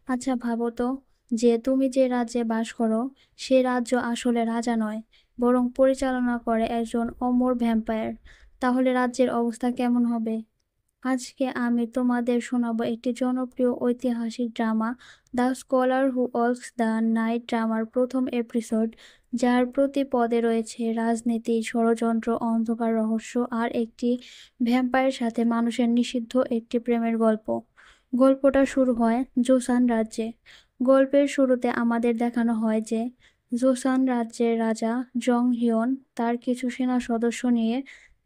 আচ্ছা ভাবো তো, যে তুমি যে রাজ্যে বাস করো সে রাজ্য আসলে রাজা নয়, বরং পরিচালনা করে একজন অমর ভ্যাম্পায়ার। তাহলে রাজ্যের অবস্থা কেমন হবে? আজকে আমি তোমাদের শোনাবো একটি জনপ্রিয় ঐতিহাসিক drama, the scholar who walks the night ড্রামার প্রথম এপিসোড, যার প্রতি পদে রয়েছে রাজনীতি, ষড়যন্ত্র, অন্ধকার, রহস্য আর একটি ভ্যাম্পায়ারের সাথে মানুষের নিষিদ্ধ একটি প্রেমের গল্প। গল্পটা শুরু হয় জোসান রাজ্যে। গল্পের শুরুতে আমাদের দেখানো হয় যে জোসান রাজ্যের রাজা জং হিয়ন তার কিছু সেনা সদস্য নিয়ে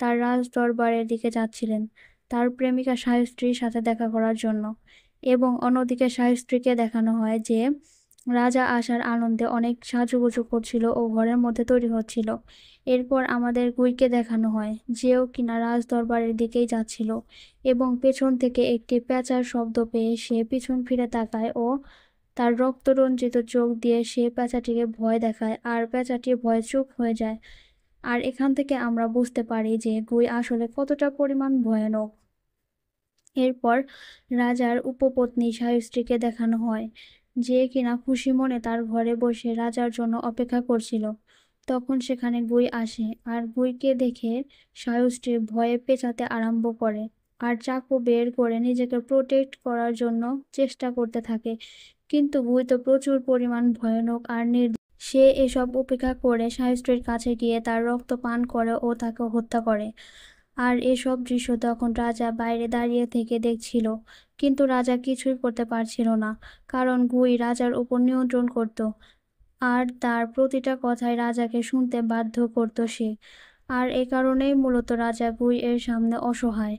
তার রাজ দরবারের দিকে যাচ্ছিলেন তার প্রেমিকা শায়স্ত্রীর সাথে দেখা করার জন্য। এবং অন্যদিকে শায়স্ত্রীকে দেখানো হয় যে রাজা আসার আনন্দে অনেক সাজুগুজু করছিল ও ঘরের মধ্যে তৈরি হচ্ছিল। এরপর আমাদের গুইকে দেখানো হয়, যেও কিনা রাজ দরবারের দিকেই যাচ্ছিল এবং পেছন থেকে একটি পেঁচার শব্দ পেয়ে সে পিছন ফিরে তাকায় ও তার রক্তরঞ্জিত চোখ দিয়ে সে পেঁচাটিকে ভয় দেখায় আর পেঁচাটি ভয়ে চুপ হয়ে যায়। আর এখান থেকে আমরা বুঝতে পারি যে গুই আসলে কতটা পরিমাণ ভয়ানক। এরপর রাজার উপপত্নী শায়স্ত্রীকে দেখানো হয়, যে কিনা খুশি মনে তার ঘরে বসে রাজার জন্য অপেক্ষা করছিল। তখন সেখানে গুই আসে আর গুইকে দেখে শায়স্ত্রী ভয়ে পেঁচাতে আরম্ভ করে আর চাকু বের করে নিজেকে প্রোটেক্ট করার জন্য চেষ্টা করতে থাকে। কিন্তু গুই তো প্রচুর পরিমাণ ভয়ানক আর সে এসব উপেক্ষা করে শায়স্ত্রীর কাছে গিয়ে তার রক্ত পান করে ও তাকে হত্যা করে। আর এসব দৃশ্য তখন রাজা বাইরে দাঁড়িয়ে থেকে দেখছিল, কিন্তু রাজা কিছুই করতে পারছিল না, কারণ গুই রাজার উপর নিয়ন্ত্রণ করত আর তার প্রতিটা কথাই রাজাকে শুনতে বাধ্য করত সে। আর এ কারণেই মূলত রাজা গুই এর সামনে অসহায়।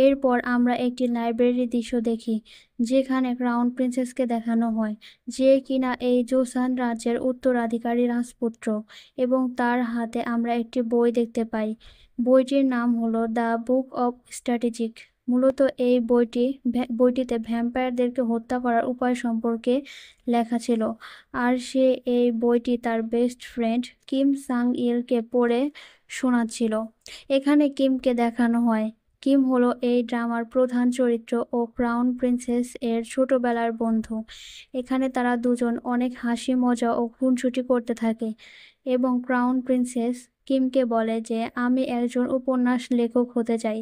এরপর আমরা একটি লাইব্রেরির দৃশ্য দেখি, যেখানে ক্রাউন প্রিন্সেসকে দেখানো হয়, যে কিনা এই জোসান রাজ্যের উত্তরাধিকারী রাজপুত্র। এবং তার হাতে আমরা একটি বই দেখতে পাই। বইটির নাম হলো দ্য বুক অব স্ট্র্যাটেজিক। মূলত এই বইটিতে ভ্যাম্পায়ারদেরকে হত্যা করার উপায় সম্পর্কে লেখা ছিল। আর সে এই বইটি তার বেস্ট ফ্রেন্ড কিম সাং ইলকে পড়ে শোনাচ্ছিল। এখানে কিমকে দেখানো হয়। কিম হলো এই ড্রামার প্রধান চরিত্র ও ক্রাউন প্রিন্সেস এর ছোটবেলার বন্ধু। এখানে তারা দুজন অনেক হাসি মজা ও খুনসুটি করতে থাকে এবং ক্রাউন প্রিন্সেস কিমকে বলে যে আমি একজন উপন্যাস লেখক হতে চাই,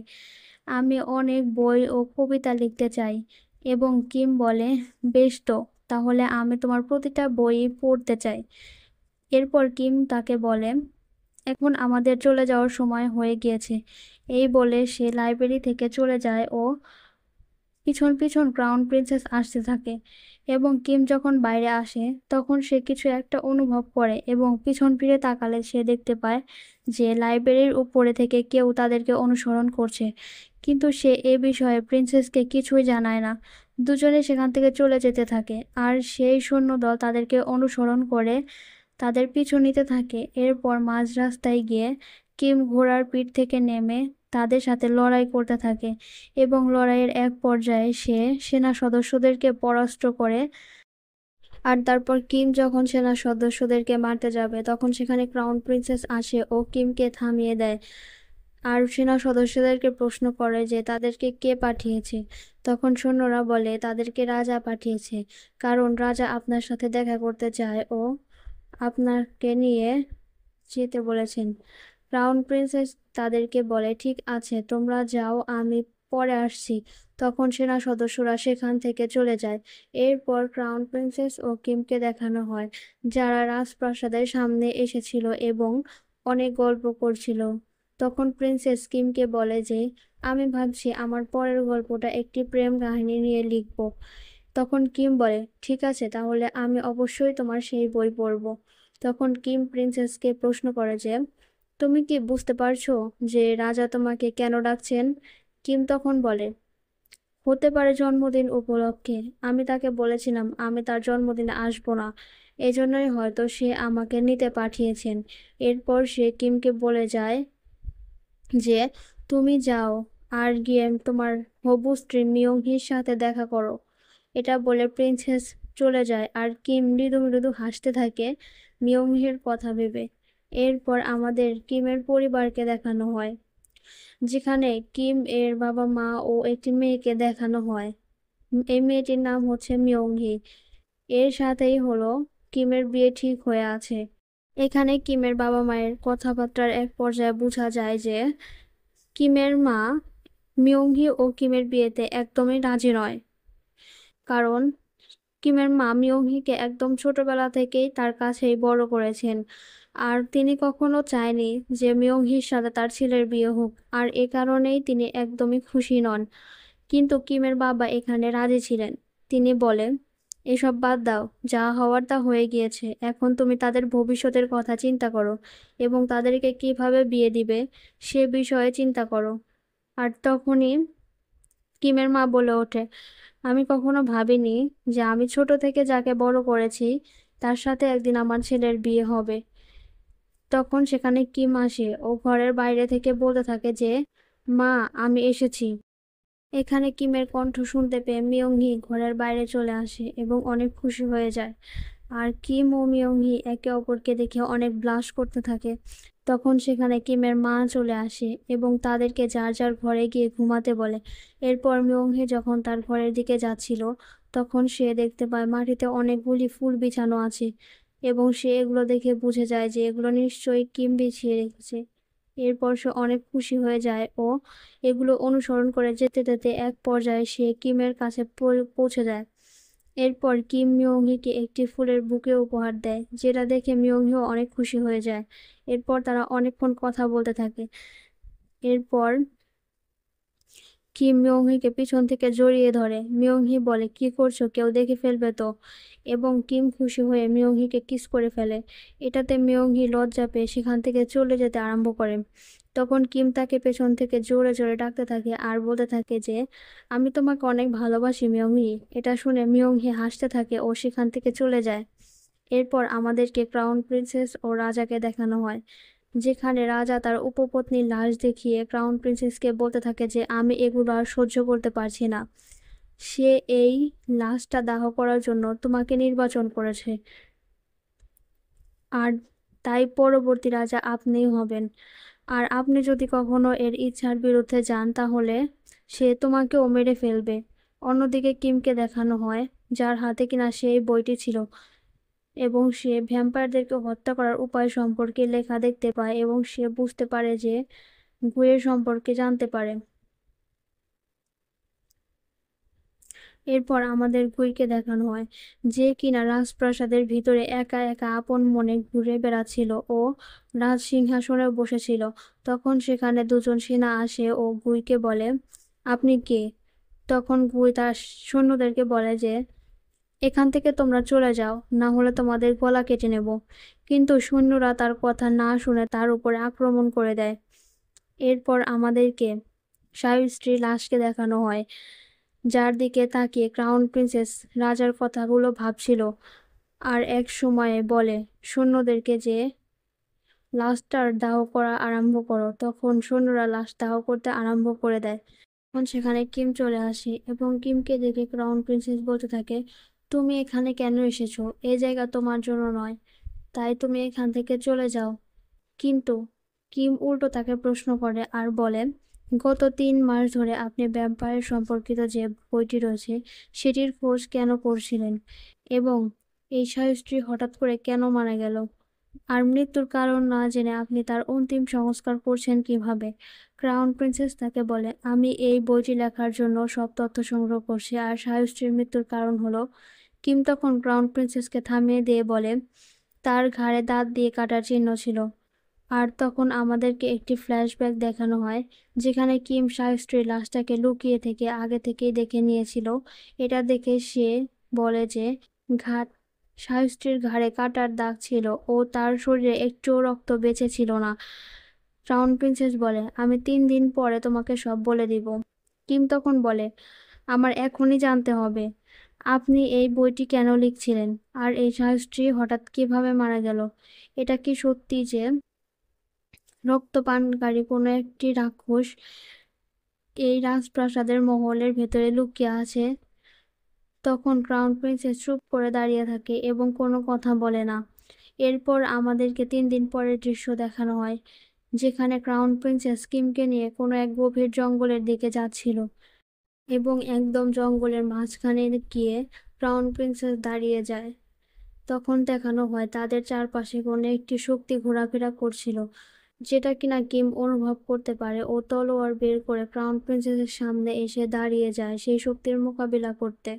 আমি অনেক বই ও কবিতা লিখতে চাই। এবং কিম বলে, বেশ তো, তাহলে আমি তোমার প্রতিটা বই পড়তে চাই। এরপর কিম তাকে বলে, এখন আমাদের চলে যাওয়ার সময় হয়ে গিয়েছে। এই বলে সে লাইব্রেরি থেকে চলে যায় ও পিছন পিছন ক্রাউন প্রিন্সেস আসতে থাকে। এবং কিম যখন বাইরে আসে তখন সে কিছু একটা অনুভব করে এবং পিছন ফিরে তাকালে সে দেখতে পায় যে লাইব্রেরির উপরে থেকে কেউ তাদেরকে অনুসরণ করছে। কিন্তু সে এ বিষয়ে প্রিন্সেসকে কিছুই জানায় না। দুজনে সেখান থেকে চলে যেতে থাকে আর সেই সৈন্যদল তাদেরকে অনুসরণ করে তাদের পিছু নিতে থাকে। এরপর মাঝ রাস্তায় গিয়ে কিম ঘোড়ার পিঠ থেকে নেমে তাদের সাথে লড়াই করতে থাকে এবং লড়াইয়ের এক পর্যায়ে সে সেনা সদস্যদেরকে পরাস্ত করে। আর তারপর কিম যখন সেনা সদস্যদেরকে মারতে যাবে তখন সেখানে ক্রাউন প্রিন্সেস আসে ও কিমকে থামিয়ে দেয় আর সেনা সদস্যদেরকে প্রশ্ন করে যে তাদেরকে কে পাঠিয়েছে। তখন সৈন্যরা বলে তাদেরকে রাজা পাঠিয়েছে, কারণ রাজা আপনার সাথে দেখা করতে চায় ও আপনাকে নিয়ে যেতে বলেছেন। ক্রাউন প্রিন্সেস তাদেরকে বলে, ঠিক আছে তোমরা যাও, আমি পরে আসছি। তখন সেনা সদস্যরা সেখান থেকে চলে যায়। এরপর ক্রাউন প্রিন্সেস ও কিমকে দেখানো হয়, যারা রাজপ্রাসাদের সামনে এসেছিল এবং অনেক গল্প করছিল। তখন প্রিন্সেস কিমকে বলে যে আমি ভাবছি আমার পরের গল্পটা একটি প্রেম কাহিনী নিয়ে লিখব। তখন কিম বলে, ঠিক আছে, তাহলে আমি অবশ্যই তোমার সেই বই পড়ব। তখন কিম প্রিন্সেসকে প্রশ্ন করে যে তুমি কি বুঝতে পারছো যে রাজা তোমাকে কেন ডাকছেন? কিম তখন বলে, হতে পারে জন্মদিন উপলক্ষে। আমি তাকে বলেছিলাম আমি তার জন্মদিনে আসবো না, এজন্যই হয়তো সে আমাকে নিতে পাঠিয়েছেন। এরপর সে কিমকে বলে যায় যে তুমি যাও আর গিয়ে তোমার হবু স্ত্রী মিয়ংহির সাথে দেখা করো। এটা বলে প্রিন্সেস চলে যায় আর কিম মৃদু মৃদু হাসতে থাকে মিয়ংহির কথা ভেবে। এরপর আমাদের কিমের পরিবারকে দেখানো হয়, যেখানে কিম এর বাবা মা ও একটি মেয়েকে দেখানো হয়। এই মেয়েটির নাম হচ্ছে মিয়ংহি। এর সাথেই হলো কিমের বিয়ে ঠিক হয়ে আছে। এখানে কিমের বাবা মায়ের কথাবার্তার এক পর্যায়ে বোঝা যায় যে কিমের মা মিয়ংহি ও কিমের বিয়েতে একদমই রাজি নয়। কারণ কিমের মা মিয়ংহিকে একদম ছোটবেলা থেকেই তার কাছেই বড় করেছেন, আর তিনি কখনো চায়নি যে মিয়ংহির সাথে তার ছেলের বিয়ে হোক, আর এ কারণেই তিনি একদমই খুশি নন। কিন্তু কিমের বাবা এখানে রাজি ছিলেন। তিনি বলে, এসব বাদ দাও, যা হওয়ার তা হয়ে গিয়েছে, এখন তুমি তাদের ভবিষ্যতের কথা চিন্তা করো এবং তাদেরকে কিভাবে বিয়ে দিবে সে বিষয়ে চিন্তা করো। আর তখনই কিমের মা বলে ওঠে, আমি কখনো ভাবিনি যে আমি ছোট থেকে যাকে বড় করেছি তার সাথে একদিন আমার ছেলের বিয়ে হবে। তখন সেখানে কিম আসে ও ঘরের বাইরে থেকে বলতে থাকে যে, মা, আমি এসেছি। এখানে কিমের কণ্ঠ শুনতে পেয়ে মিয়ংহি ঘরের বাইরে চলে আসে এবং অনেক খুশি হয়ে যায়। আর কিম ও মিয়ংহি একে অপরকে দেখে অনেক ব্লাশ করতে থাকে। তখন সেখানে কিমের মা চলে আসে এবং তাদেরকে যার যার ঘরে গিয়ে ঘুমাতে বলে। এরপর মিয়ংহি যখন তার ঘরের দিকে যাচ্ছিল তখন সে দেখতে পায় মাটিতে অনেকগুলি ফুল বিছানো আছে এবং সে এগুলো দেখে বুঝে যায় যে এগুলো নিশ্চয়ই কিম বিছিয়ে রেখেছে। এরপর সে অনেক খুশি হয়ে যায় ও এগুলো অনুসরণ করে যেতে যেতে এক পর্যায়ে সে কিমের কাছে পৌঁছে যায়। এরপর কিম মিয়ংহিকে একটি ফুলের বুকে উপহার দেয়, যেটা দেখে মিয়ংহিও অনেক খুশি হয়ে যায়। এরপর তারা অনেকক্ষণ কথা বলতে থাকে। এরপর কিম মিয়ংহিকে পিছন থেকে জড়িয়ে ধরে। মিয়ংহি বলে, কি করছো, কেউ দেখে ফেলবে তো। এবং কিম খুশি হয়ে মিয়ংহিকে কিস করে ফেলে। এটাতে মিয়ংহি লজ্জা পেয়ে সেখান থেকে চলে যেতে আরম্ভ করে। তখন কিম তাকে পেছন থেকে জোরে জোরে ডাকতে থাকে আর বলতে থাকে যে, আমি তোমাকে অনেক ভালোবাসি মিয়ংহি। এটা শুনে মিয়ংহি হাসতে থাকে ও সেখান থেকে চলে যায়। এরপর আমাদেরকে ক্রাউন প্রিন্সেস ও রাজাকে দেখানো হয়, যেখানে রাজা তার উপপত্নীর লাশ দেখিয়ে ক্রাউন প্রিন্সেসকে বলতে থাকে যে আমি এগুলো আর সহ্য করতে পারছি না। সে এই লাশটা দাহ করার জন্য তোমাকে নির্বাচন করেছে, আর তাই পরবর্তী রাজা আপনিই হবেন। আর আপনি যদি কখনো এর ইচ্ছার বিরুদ্ধে যান তাহলে সে তোমাকেও মেরে ফেলবে। অন্যদিকে কিমকে দেখানো হয়, যার হাতে কিনা সেই বইটি ছিল এবং সে ভ্যাম্পায়ারদেরকে হত্যা করার উপায় সম্পর্কে লেখা দেখতে পায় এবং সে বুঝতে পারে যে গুয়ের সম্পর্কে জানতে পারে। এরপর আমাদের গুইকে দেখানো হয়, যে কিনা রাজপ্রাসাদের ভিতরে একা একা আপন মনে ঘুরে বেড়াচ্ছিল ও রাজ সিংহাসনে বসেছিল। তখন সেখানে দুজন সেনা আসে ও গুইকে বলে, আপনি কে? তখন গুই তার সৈন্যদেরকে বলে যে, এখান থেকে তোমরা চলে যাও, না হলে তোমাদের গলা কেটে নেব। কিন্তু সৈন্যরা তার কথা না শুনে তার উপরে আক্রমণ করে দেয়। এরপর আমাদেরকে শাহীর স্ত্রীর লাশকে দেখানো হয়, যার দিকে তাকিয়ে ক্রাউন প্রিন্সেস রাজার কথাগুলো ভাবছিল আর এক সময়ে বলে সৈন্যদেরকে যে লাশটার দাহ করা আরম্ভ করো। তখন সৈন্যরা লাশ দাহ করতে আরম্ভ করে দেয়। তখন সেখানে কিম চলে আসে এবং কিমকে দেখে ক্রাউন প্রিন্সেস বলতে থাকে, তুমি এখানে কেন এসেছো? এই জায়গা তোমার জন্য নয়, তাই তুমি এখান থেকে চলে যাও। কিন্তু কিম উল্টো তাকে প্রশ্ন করে আর বলে, গত 3 মাস ধরে আপনি ভ্যাম্পায়ার সম্পর্কিত যে বইটি রয়েছে সেটির খোঁজ কেন করছিলেন, এবং এই স্ত্রী হঠাৎ করে কেন মারা গেল? আর মৃত্যুর কারণ না জেনে আপনি তার অন্তিম সংস্কার করছেন কিভাবে? ক্রাউন প্রিন্সেস তাকে বলে, আমি এই বইটি লেখার জন্য সব তথ্য সংগ্রহ করছি, আর স্ত্রীর মৃত্যুর কারণ হলো। কিম তখন ক্রাউন প্রিন্সেসকে থামিয়ে দিয়ে বলে, তার ঘাড়ে দাঁত দিয়ে কাটার চিহ্ন ছিল। আর তখন আমাদেরকে একটি ফ্ল্যাশব্যাক দেখানো হয়, যেখানে কিম স্ত্রীর লাশটাকে লুকিয়ে থেকে আগে থেকেই দেখে নিয়েছিল। এটা দেখে সে বলে যে ঘাট স্ত্রীর ঘাড়ে কাটার দাগ ছিল ও তার শরীরে একটুও রক্ত বেঁচে ছিল না। ক্রাউন প্রিন্সেস বলে, আমি 3 দিন পরে তোমাকে সব বলে দিব। কিম তখন বলে, আমার এখনই জানতে হবে আপনি এই বইটি কেন লিখছিলেন, আর এই স্ত্রী হঠাৎ কিভাবে মারা গেল। এটা কি সত্যি যে রক্তপানকারী কোনো একটি রাক্ষস এই রাজপ্রাসাদের মহলের ভেতরে লুকিয়ে আছে? তখন ক্রাউন প্রিন্সেস চুপ করে দাঁড়িয়ে থাকে এবং কোনো কথা বলে না। এরপর আমাদেরকে 3 দিন পরের দৃশ্য দেখানো হয়, যেখানে ক্রাউন প্রিন্সেস কিমকে নিয়ে কোনো এক গভীর জঙ্গলের দিকে যাচ্ছিল। এবং একদম জঙ্গলের মাঝখানে গিয়ে ক্রাউন প্রিন্সেস দাঁড়িয়ে যায়। তখন দেখানো হয় তাদের চারপাশে কোনো একটি শক্তি ঘোরাফেরা করছিল, যেটা কিনা কিম অনুভব করতে পারে। ও তলোয়ার বের করে ক্রাউন প্রিন্সেসের সামনে এসে দাঁড়িয়ে যায় সেই শক্তির মোকাবিলা করতে,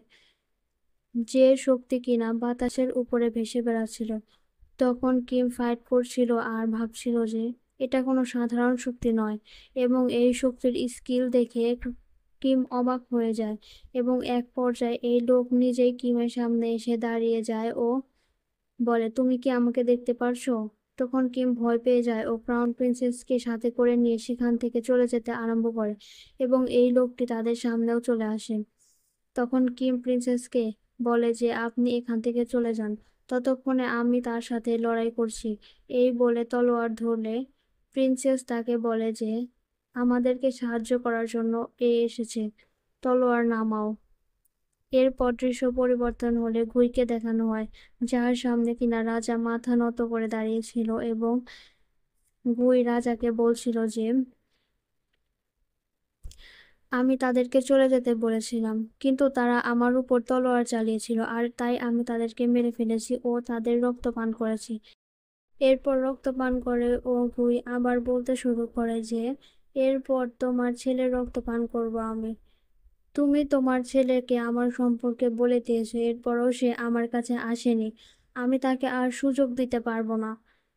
যে শক্তি কিনা বাতাসের উপরে ভেসে বেড়াচ্ছিল। তখন কিম ফাইট করছিল আর ভাবছিল যে এটা কোনো সাধারণ শক্তি নয়, এবং এই শক্তির স্কিল দেখে কিম অবাক হয়ে যায়। এবং এক পর্যায়ে এই লোক নিজেই কিমের সামনে এসে দাঁড়িয়ে যায় ও বলে, তুমি কি আমাকে দেখতে পারছো? তখন কিম ভয় পেয়ে যায় ও ক্রাউন প্রিন্সেসকে সাথে করে নিয়ে সেখান থেকে চলে যেতে আরম্ভ করে, এবং এই লোকটি তাদের সামনেও চলে আসে। তখন কিম প্রিন্সেসকে বলে যে আপনি এখান থেকে চলে যান, ততক্ষণে আমি তার সাথে লড়াই করছি। এই বলে তলোয়ার ধরলে প্রিন্সেস তাকে বলে যে আমাদেরকে সাহায্য করার জন্য এসেছে, তলোয়ার নামাও। এরপর দৃশ্য পরিবর্তন হলে গুইকে দেখানো হয়, যার সামনে কিনা রাজা মাথা নত করে দাঁড়িয়েছিল, এবং গুই রাজাকে বলছিল যে আমি তাদেরকে চলে যেতে বলেছিলাম, কিন্তু তারা আমার উপর তলোয়ার চালিয়েছিল, আর তাই আমি তাদেরকে মেরে ফেলেছি ও তাদের রক্ত পান করেছি। এরপর রক্ত পান করে ও গুই আবার বলতে শুরু করে যে এরপর তোমার ছেলের রক্ত পান করব আমি। তুমি তোমার ছেলেকে আমার সম্পর্কে বলে দিয়েছো, এরপরও সে আমার কাছে আসেনি, আমি তাকে আর সুযোগ দিতে পারবো না।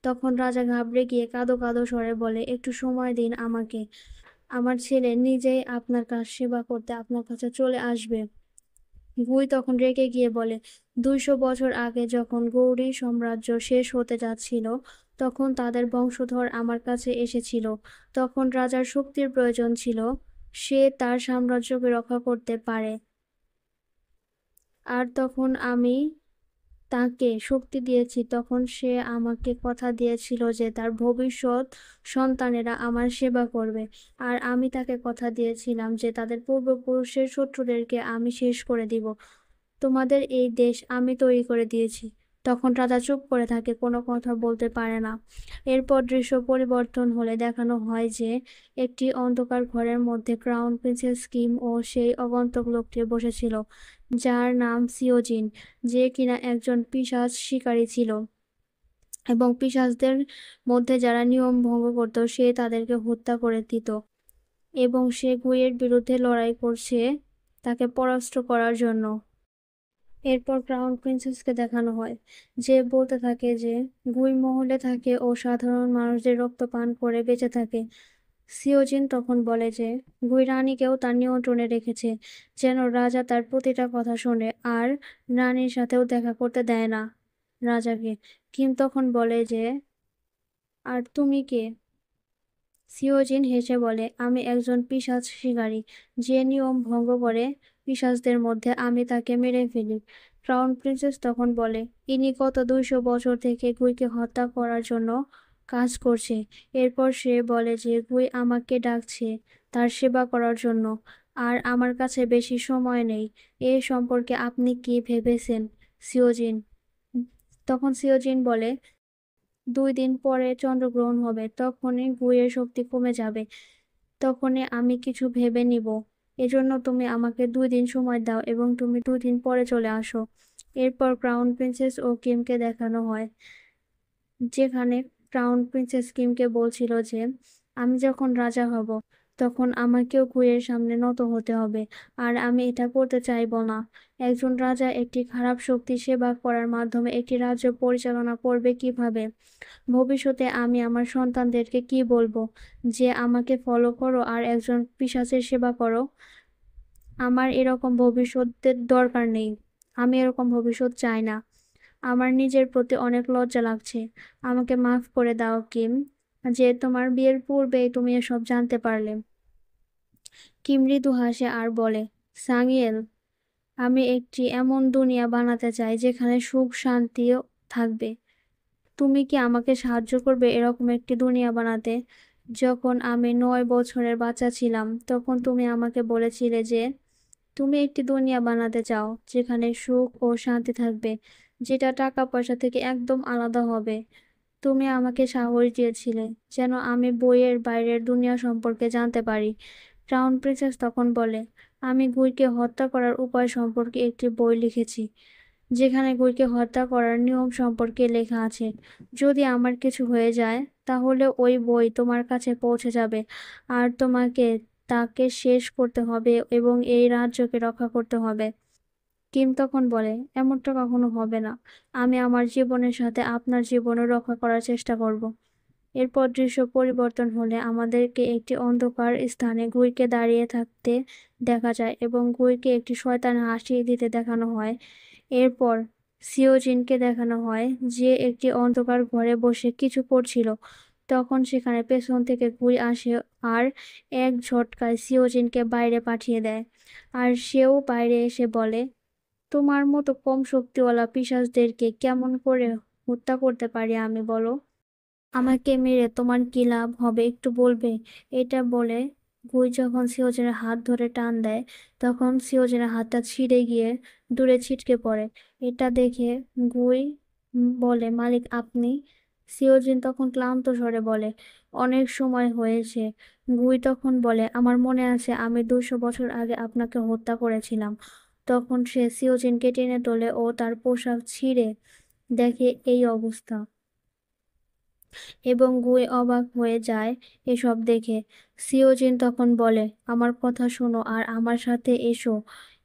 তখন রাজা ঘাবড়ে গিয়ে কাঁদো কাঁদো স্বরে বলে, একটু সময় দিন আমাকে, আমার ছেলে নিজেই আপনার কাছ সেবা করতে আপনার কাছে চলে আসবে। গুই তখন রেগে গিয়ে বলে, 200 বছর আগে যখন গৌরী সাম্রাজ্য শেষ হতে যাচ্ছিল, তখন তাদের বংশধর আমার কাছে এসেছিল। তখন রাজার শক্তির প্রয়োজন ছিল, সে তার সাম্রাজ্যকে রক্ষা করতে পারে, আর তখন আমি তাকে শক্তি দিয়েছি। তখন সে আমাকে কথা দিয়েছিল যে তার ভবিষ্যৎ সন্তানেরা আমার সেবা করবে, আর আমি তাকে কথা দিয়েছিলাম যে তাদের পূর্বপুরুষের শত্রুদেরকে আমি শেষ করে দিব। তোমাদের এই দেশ আমি তৈরি করে দিয়েছি। তখন রাজা চুপ করে থাকে, কোনো কথা বলতে পারে না। এরপর দৃশ্য পরিবর্তন হলে দেখানো হয় যে একটি অন্ধকার ঘরের মধ্যে ক্রাউন প্রিন্সেস কিম ও সেই আগন্তুক লোকটি বসেছিল, যার নাম সিওজিন, যে কিনা একজন পিশাচ শিকারী ছিল, এবং পিশাচদের মধ্যে যারা নিয়ম ভঙ্গ করত সে তাদেরকে হত্যা করে দিত, এবং সে গুইয়ের বিরুদ্ধে লড়াই করছে তাকে পরাস্ত করার জন্য। এরপর ক্রাউন প্রিন্সেসকে দেখানো হয়, যে বলতে থাকে যে গুই মহলে থাকে ও সাধারণ মানুষদের রক্ত পান করে বেঁচে থাকে। সিওজিন তখন বলে যে গুই রানীকেও তার নিয়ন্ত্রণে রেখেছে, যেন রাজা তার প্রতিটা কথা শোনে, আর রানীর সাথেও দেখা করতে দেয় না রাজাকে। কিম তখন বলে যে আর তুমি কে? সিওজিন হেসে বলে, আমি একজন পিশাচ শিকারী, যে নিয়ম ভঙ্গ করে পিশাচদের মধ্যে আমি তাকে মেরে ফেলি। ক্রাউন প্রিন্সেস তখন বলে, ইনি গত 200 বছর থেকে গুইকে হত্যা করার জন্য কাজ করছে। এরপর সে বলে যে গুই আমাকে ডাকছে তার সেবা করার জন্য, আর আমার কাছে বেশি সময় নেই। এ সম্পর্কে আপনি কি ভেবেছেন, সিওজিন? তখন সিওজিন বলে, 2 দিন পরে চন্দ্রগ্রহণ হবে, তখনই গুইয়ের শক্তি কমে যাবে, তখনই আমি কিছু ভেবে নিব। এজন্য তুমি আমাকে 2 দিন সময় দাও, এবং তুমি 2 দিন পরে চলে আসো। এরপর ক্রাউন প্রিন্সেস ও কিমকে দেখানো হয়, যেখানে ক্রাউন প্রিন্সেস কিমকে বলছিল যে আমি যখন রাজা হব, তখন আমাকেও গুইয়ের সামনে নত হতে হবে, আর আমি এটা করতে চাইবো না। একজন রাজা একটি খারাপ শক্তি সেবা করার মাধ্যমে একটি রাজ্য পরিচালনা করবে কিভাবে? ভবিষ্যতে আমি আমার সন্তানদেরকে কি বলবো? যে আমাকে ফলো করো আর একজন পিশাচের সেবা করো? আমার এরকম ভবিষ্যতের দরকার নেই, আমি এরকম ভবিষ্যৎ চাই না। আমার নিজের প্রতি অনেক লজ্জা লাগছে, আমাকে মাফ করে দাও কিম, যে তোমার বিয়ের পূর্বেই তুমি এসব জানতে পারলে। কিম মৃদু হাসে আর বলে, সাংয়েল, আমি একটি এমন দুনিয়া বানাতে চাই যেখানে সুখ শান্তিও থাকবে। তুমি কি আমাকে সাহায্য করবে এরকম একটি দুনিয়া বানাতে? যখন আমি 9 বছরের বাচ্চা ছিলাম, তখন তুমি আমাকে বলেছিলে যে তুমি একটি দুনিয়া বানাতে চাও যেখানে সুখ ও শান্তি থাকবে, যেটা টাকা পয়সা থেকে একদম আলাদা হবে। তুমি আমাকে সাহস দিয়েছিলে যেন আমি বইয়ের বাইরের দুনিয়া সম্পর্কে জানতে পারি। ক্রাউন প্রিন্সেস তখন বলে, আমি গুইকে হত্যা করার উপায় সম্পর্কে একটি বই লিখেছি, যেখানে গুইকে হত্যা করার নিয়ম সম্পর্কে লেখা আছে। যদি আমার কিছু হয়ে যায়, তাহলে ওই বই তোমার কাছে পৌঁছে যাবে, আর তোমাকে তাকে শেষ করতে হবে এবং এই রাজ্যকে রক্ষা করতে হবে। কিম তখন বলে, এমনটা কখনো হবে না। আমি আমার জীবনের সাথে আপনার জীবনও রক্ষা করার চেষ্টা করব। এরপর দৃশ্য পরিবর্তন হলে আমাদেরকে একটি অন্ধকার স্থানে গুইকে দাঁড়িয়ে থাকতে দেখা যায় এবং গুইকে একটি শয়তান হাসি দিতে দেখানো হয়। এরপর সিওজিনকে দেখানো হয় যে একটি অন্ধকার ঘরে বসে কিছু করছিল। তখন সেখানে পেছন থেকে গুই আসে আর এক ঝটকায় সিওজিনকে বাইরে পাঠিয়ে দেয়। আর সেও বাইরে এসে বলে, তোমার মতো কম শক্তিওয়ালা পিশাচদেরকে কেমন করে হত্যা করতে পারি আমি, বলো? আমাকে মেরে তোমার কি লাভ হবে একটু বলবে? এটা বলে গুই যখন সিওজেনের হাত ধরে টান দেয়, তখন সিওজেনের হাতটা ছিঁড়ে গিয়ে দূরে ছিটকে পড়ে। এটা দেখে গুই বলে, মালিক আপনি? সিওজিন তখন ক্লান্ত স্বরে বলে, অনেক সময় হয়েছে। গুই তখন বলে, আমার মনে আছে আমি 200 বছর আগে আপনাকে হত্যা করেছিলাম। তখন সে সিওজিনকে টেনে তোলে ও তার পোশাক ছিঁড়ে দেখে এই অবস্থা, এবং গুই অবাক হয়ে যায় এসব দেখে। সিওজিন তখন বলে, আমার কথা শোনো আর আমার সাথে এসো,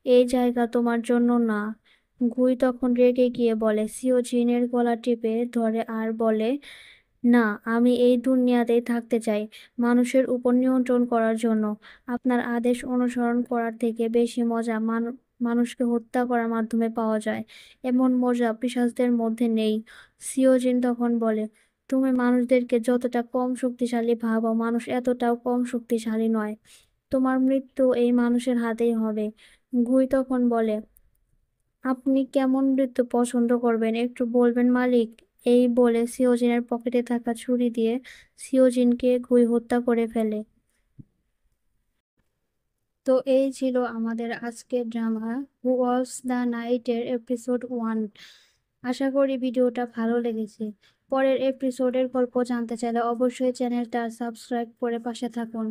এই জায়গা তোমার জন্য না। গুই তখন রেগে গিয়ে বলে, সিওজিনের গলা টিপে ধরে আর বলে, না, আমি এই দুনিয়াতেই থাকতে চাই, মানুষের উপর নিয়ন্ত্রণ করার জন্য। আপনার আদেশ অনুসরণ করার থেকে বেশি মজা মানুষকে হত্যা করার মাধ্যমে পাওয়া যায়। এমন মজা পিশাচদের মধ্যে নেই। সিওজিন তখন বলে, তুমি মানুষদেরকে যতটা কম শক্তিশালী ভাবো, মানুষ এতটাও কম শক্তিশালী নয়। তোমার মৃত্যু এই মানুষের হাতেই হবে। গুই তখন বলে, আপনি কেমন মৃত্যু পছন্দ করবেন একটু বলবেন মালিক? এই বলে সিওজিনের পকেটে থাকা ছুরি দিয়ে সিওজিনকে গুই হত্যা করে ফেলে। তো এই ছিল আমাদের আজকের ড্রামা হু ওয়ালস দ্য নাইটের এপিসোড 1। আশা করি ভিডিওটা ভালো লেগেছে। পরের এপিসোডের গল্প জানতে চাইলে অবশ্যই চ্যানেলটা সাবস্ক্রাইব করে পাশে থাকুন।